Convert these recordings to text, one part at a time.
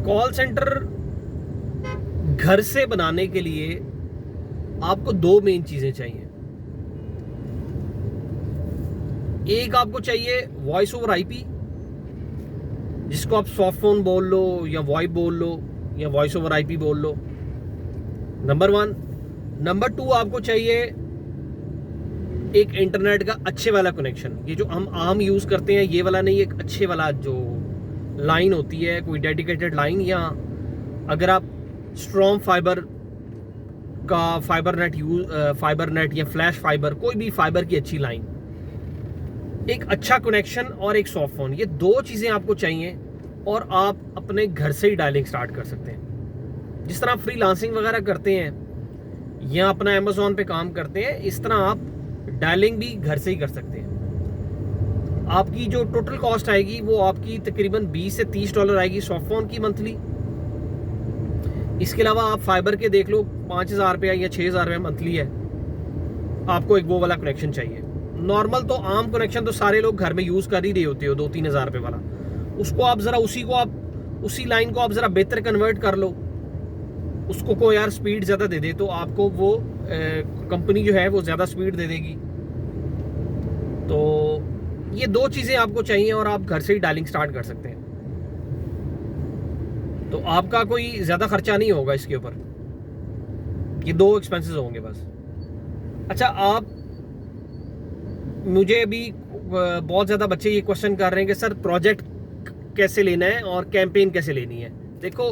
Call centre घर से बनाने के लिए आपको दो मेन चीजें चाहिए। एक आपको चाहिए वॉइस ओवर आईपी, जिसको आप सॉफ्ट फोन बोल लो या वॉइप बोल लो या वॉइस ओवर आईपी बोल लो, नंबर 1। नंबर 2 आपको चाहिए एक इंटरनेट का अच्छे वाला कनेक्शन। ये जो हम आम यूज करते हैं ये वाला नहीं, एक अच्छे वाला जो लाइन होती है, कोई डेडिकेटेड लाइन, या अगर आप स्ट्रॉन्ग फाइबर का फाइबर नेट या फ्लैश फाइबर, कोई भी फाइबर की अच्छी लाइन, एक अच्छा कनेक्शन और एक सॉफ्ट फोन, ये दो चीजें आपको चाहिए और आप अपने घर से ही डायलिंग स्टार्ट कर सकते हैं। जिस तरह आप फ्रीलांसिंग वगैरह करते हैं या अपना अमेजोन पे काम करते हैं, इस तरह आप डायलिंग भी घर से ही कर सकते हैं। आपकी जो टोटल कॉस्ट आएगी वो आपकी तकरीबन $20 से $30 आएगी सॉफ्ट फोन की मंथली। इसके अलावा आप फाइबर के देख लो, 5,000 रुपया या 6,000 रुपया मंथली है। आपको एक वो वाला कनेक्शन चाहिए। नॉर्मल तो आम कनेक्शन तो सारे लोग घर में यूज कर ही रहे होते हो, 2-3 हज़ार रुपये वाला। उसको आप जरा उसी लाइन को आप जरा बेहतर कन्वर्ट कर लो, उसको को यार स्पीड ज़्यादा दे दे तो आपको वो कंपनी जो है वो ज़्यादा स्पीड दे देगी। तो ये दो चीज़ें आपको चाहिए और आप घर से ही डायलिंग स्टार्ट कर सकते हैं। तो आपका कोई ज़्यादा खर्चा नहीं होगा इसके ऊपर, ये दो एक्सपेंसेस होंगे बस। अच्छा, आप मुझे अभी बहुत ज़्यादा बच्चे ये क्वेश्चन कर रहे हैं कि सर प्रोजेक्ट कैसे लेना है और कैंपेन कैसे लेनी है। देखो,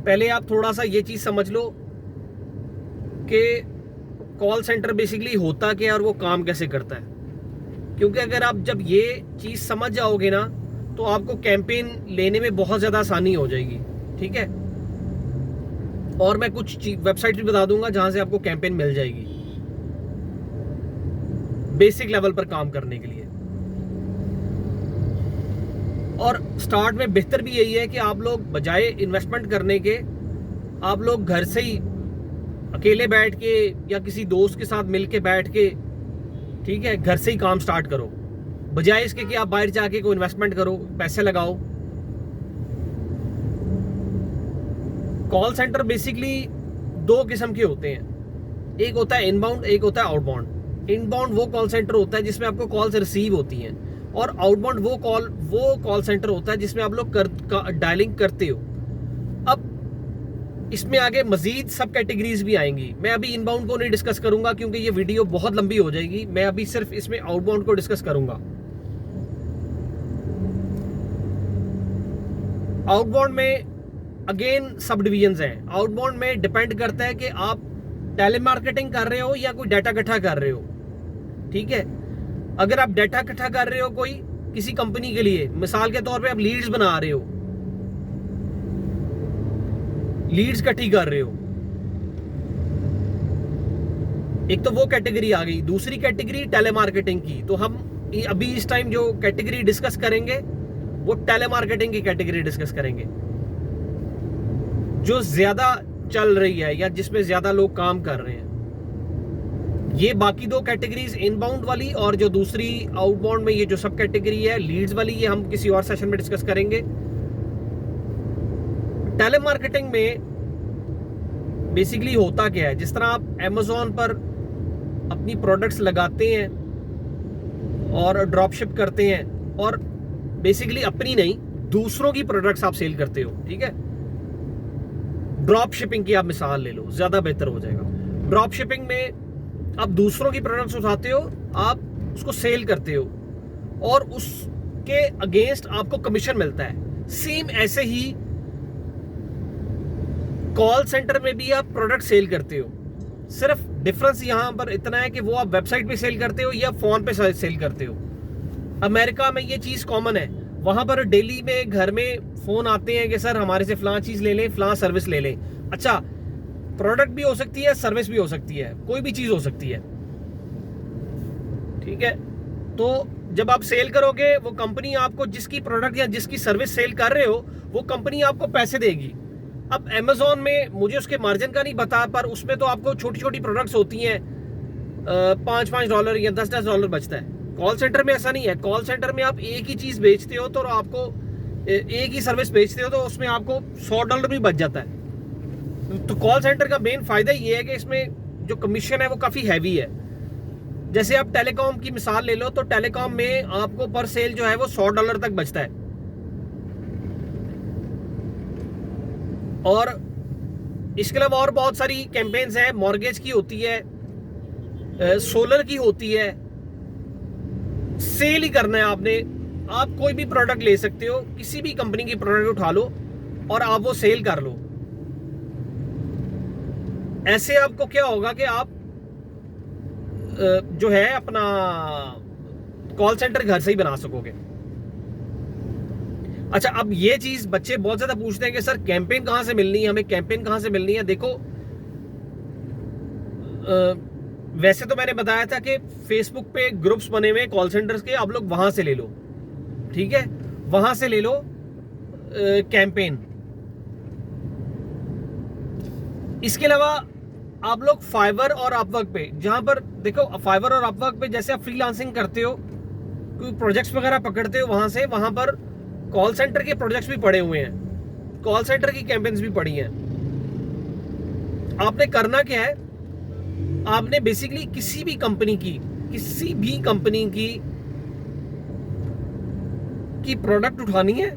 पहले आप थोड़ा सा ये चीज़ समझ लो कि कॉल सेंटर बेसिकली होता क्या है और वो काम कैसे करता है। क्योंकि अगर आप जब ये चीज़ समझ जाओगे ना तो आपको कैंपेन लेने में बहुत ज़्यादा आसानी हो जाएगी, ठीक है। और मैं कुछ वेबसाइट भी बता दूंगा जहां से आपको कैंपेन मिल जाएगी बेसिक लेवल पर काम करने के लिए। और स्टार्ट में बेहतर भी यही है कि आप लोग बजाय इन्वेस्टमेंट करने के, आप लोग घर से ही अकेले बैठ के या किसी दोस्त के साथ मिल के बैठ के, ठीक है, घर से ही काम स्टार्ट करो, बजाय इसके कि आप बाहर जाके कोई इन्वेस्टमेंट करो, पैसे लगाओ। कॉल सेंटर बेसिकली दो किस्म के होते हैं, एक होता है इनबाउंड, एक होता है आउटबाउंड। इनबाउंड वो कॉल सेंटर होता है जिसमें आपको कॉल्स रिसीव होती हैं, और आउटबाउंड वो कॉल सेंटर होता है जिसमें आप लोग डायलिंग करते हो। अब इसमें आगे मजीद सब कैटेगरीज भी आएंगी। मैं अभी इनबाउंड को नहीं डिस्कस करूंगा क्योंकि ये वीडियो बहुत लंबी हो जाएगी। मैं अभी सिर्फ इसमें आउटबाउंड को डिस्कस करूंगा। आउटबाउंड में अगेन सब डिविजन्स हैं। आउटबाउंड में डिपेंड करता है कि आप टेलीमार्केटिंग कर रहे हो या कोई डाटा इकट्ठा कर रहे हो, ठीक है। अगर आप डाटा इकट्ठा कर रहे हो कोई किसी कंपनी के लिए, मिसाल के तौर पे आप लीड्स बना रहे हो, लीड्स इकट्ठी कर रहे हो, एक तो वो कैटेगरी आ गई। दूसरी कैटेगरी टेलीमार्केटिंग की। तो हम अभी इस टाइम जो कैटेगरी डिस्कस करेंगे वो टेलीमार्केटिंग की कैटेगरी डिस्कस करेंगे, जो ज्यादा चल रही है या जिसमें ज्यादा लोग काम कर रहे हैं। ये बाकी दो कैटेगरीज इनबाउंड वाली और जो दूसरी आउटबाउंड में ये जो सब कैटेगरी है लीड्स वाली, ये हम किसी और सेशन में डिस्कस करेंगे। टेलीमार्केटिंग में बेसिकली होता क्या है, जिस तरह आप अमेजोन पर अपनी प्रोडक्ट्स लगाते हैं और ड्रॉप शिप करते हैं, और बेसिकली अपनी नहीं दूसरों की प्रोडक्ट्स आप सेल करते हो, ठीक है। ड्रॉप शिपिंग की आप मिसाल ले लो, ज्यादा बेहतर हो जाएगा। ड्रॉप शिपिंग में आप दूसरों की प्रोडक्ट्स उठाते हो, आप उसको सेल करते हो और उसके अगेंस्ट आपको कमीशन मिलता है। सेम ऐसे ही कॉल सेंटर में भी आप प्रोडक्ट सेल करते हो। सिर्फ डिफरेंस यहां पर इतना है कि वो आप वेबसाइट पे सेल करते हो या फोन पे सेल करते हो। अमेरिका में ये चीज कॉमन है, वहां पर डेली में घर में फोन आते हैं कि सर हमारे से फलां चीज ले लें, फलां सर्विस ले लें। अच्छा, प्रोडक्ट भी हो सकती है, सर्विस भी हो सकती है, कोई भी चीज हो सकती है, ठीक है। तो जब आप सेल करोगे, वो कंपनी आपको जिसकी प्रोडक्ट या जिसकी सर्विस सेल कर रहे हो वो कंपनी आपको पैसे देगी। अब अमेजोन में मुझे उसके मार्जिन का नहीं पता, पर उसमें तो आपको छोटी छोटी प्रोडक्ट्स होती हैं, $5 या $10 बचता है। कॉल सेंटर में ऐसा नहीं है। कॉल सेंटर में आप एक ही चीज बेचते हो तो आपको एक ही सर्विस बेचते हो तो उसमें आपको $100 भी बच जाता है। तो कॉल सेंटर का मेन फायदा ये है कि इसमें जो कमीशन है वो काफ़ी हैवी है। जैसे आप टेलीकॉम की मिसाल ले लो, तो टेलीकॉम में आपको पर सेल जो है वो $100 तक बचता है। और इसके अलावा और बहुत सारी कैंपेन्स हैं, मॉर्गेज की होती है, सोलर की होती है। सेल ही करना है आपने, आप कोई भी प्रोडक्ट ले सकते हो, किसी भी कंपनी की प्रोडक्ट उठा लो और आप वो सेल कर लो। ऐसे आपको क्या होगा कि आप जो है अपना कॉल सेंटर घर से ही बना सकोगे। अच्छा, अब ये चीज बच्चे बहुत ज्यादा पूछते हैं कि सर कैंपेन कहां से मिलनी है, हमें कैंपेन कहां से मिलनी है। देखो, वैसे तो मैंने बताया था कि फेसबुक पे ग्रुप्स बने हुए कॉल सेंटर्स के, आप लोग वहां से ले लो, ठीक है, वहां से ले लो कैंपेन। इसके अलावा आप लोग फाइवर और अपवर्क पे, जहां पर देखो फाइवर और अपवर्क पे जैसे आप फ्रीलांसिंग करते हो, कोई प्रोजेक्ट्स वगैरह पकड़ते हो, वहां पर कॉल सेंटर के प्रोजेक्ट्स भी पड़े हुए हैं, कॉल सेंटर की कैंपेन्स भी पड़ी हैं। आपने करना क्या है, आपने बेसिकली किसी भी कंपनी की प्रोडक्ट उठानी है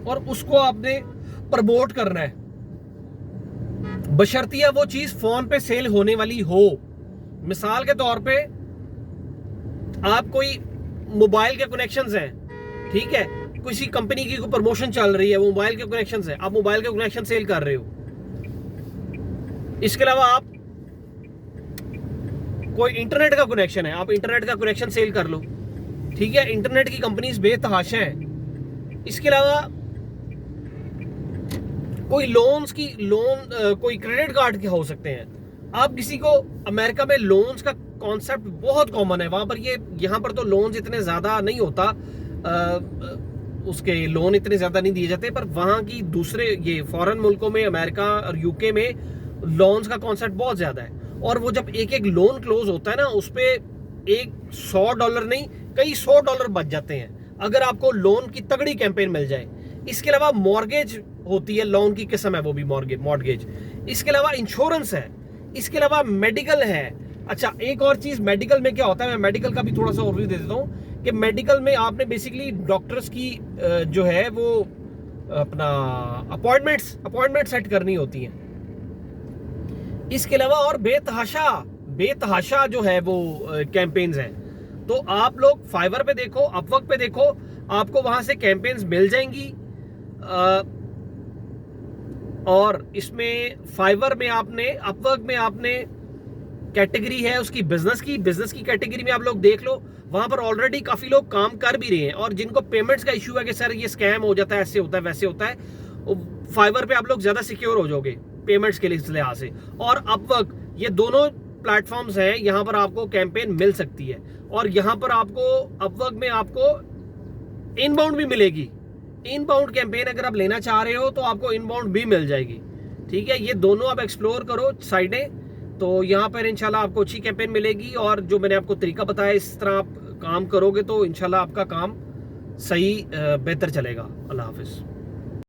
और उसको आपने प्रमोट करना है, बशर्तिया वो चीज फोन पे सेल होने वाली हो। मिसाल के तौर पे आप कोई मोबाइल के कनेक्शंस हैं, ठीक है, किसी कंपनी की कोई प्रमोशन चल रही है, वो मोबाइल के कनेक्शंस है, आप मोबाइल के कनेक्शन सेल कर रहे हो। इसके अलावा आप कोई इंटरनेट का कनेक्शन है, आप इंटरनेट का कनेक्शन सेल कर लो, ठीक है, इंटरनेट की कंपनीज बेतहाशा है। इसके अलावा कोई कोई क्रेडिट कार्ड के हो सकते हैं। आप किसी को, अमेरिका में लोन्स का कॉन्सेप्ट बहुत कॉमन है, वहां पर यहाँ पर तो लोन्स इतने ज्यादा नहीं होता, उसके लोन इतने ज्यादा नहीं दिए जाते, पर वहां की दूसरे ये फॉरेन मुल्कों में, अमेरिका और यूके में लोन्स का कॉन्सेप्ट बहुत ज्यादा है। और वो जब एक एक लोन क्लोज होता है ना, उस पे एक $100 नहीं, कई $100 बच जाते हैं अगर आपको लोन की तगड़ी कैंपेन मिल जाए। इसके अलावा मॉर्गेज होती है, लोन की किस्म है वो भी मॉर्गेज। इसके अलावा इंश्योरेंस है, इसके अलावा मेडिकल है। अच्छा, एक और चीज, मेडिकल में क्या होता है, मैं मेडिकल का भी थोड़ा सा ओवरव्यू दे देता हूँ कि मेडिकल में आपने बेसिकली डॉक्टर्स की जो है वो अपना अपॉइंटमेंट सेट करनी होती है। इसके अलावा और बेतहाशा जो है वो कैंपेन्स हैं। तो आप लोग फाइवर पे देखो, अपवर्क पे देखो, आपको वहां से कैंपेन्स मिल जाएंगी। और इसमें फाइवर में आपने, अपवर्क में आपने कैटेगरी है उसकी बिजनेस की कैटेगरी में आप लोग देख लो, वहां पर ऑलरेडी काफी लोग काम कर भी रहे हैं। और जिनको पेमेंट्स का इश्यू है कि सर ये स्कैम हो जाता है, ऐसे होता है वैसे होता है, फाइवर पे आप लोग ज्यादा सिक्योर हो जाओगे पेमेंट्स के लिहाज से। और अपवर्क, ये दोनों प्लेटफॉर्म्स हैं, यहां पर आपको कैंपेन मिल सकती है। और यहां पर आपको अपवर्क में आपको इनबाउंड भी मिलेगी। इनबाउंड कैंपेन अगर आप लेना चाह रहे हो तो आपको इनबाउंड भी मिल जाएगी, ठीक है। ये दोनों आप एक्सप्लोर करो साइडें, तो यहाँ पर इंशाल्लाह आपको अच्छी कैंपेन मिलेगी। और जो मैंने आपको तरीका बताया, इस तरह आप काम करोगे तो इंशाल्लाह आपका काम सही बेहतर चलेगा। अल्लाह हाफिज।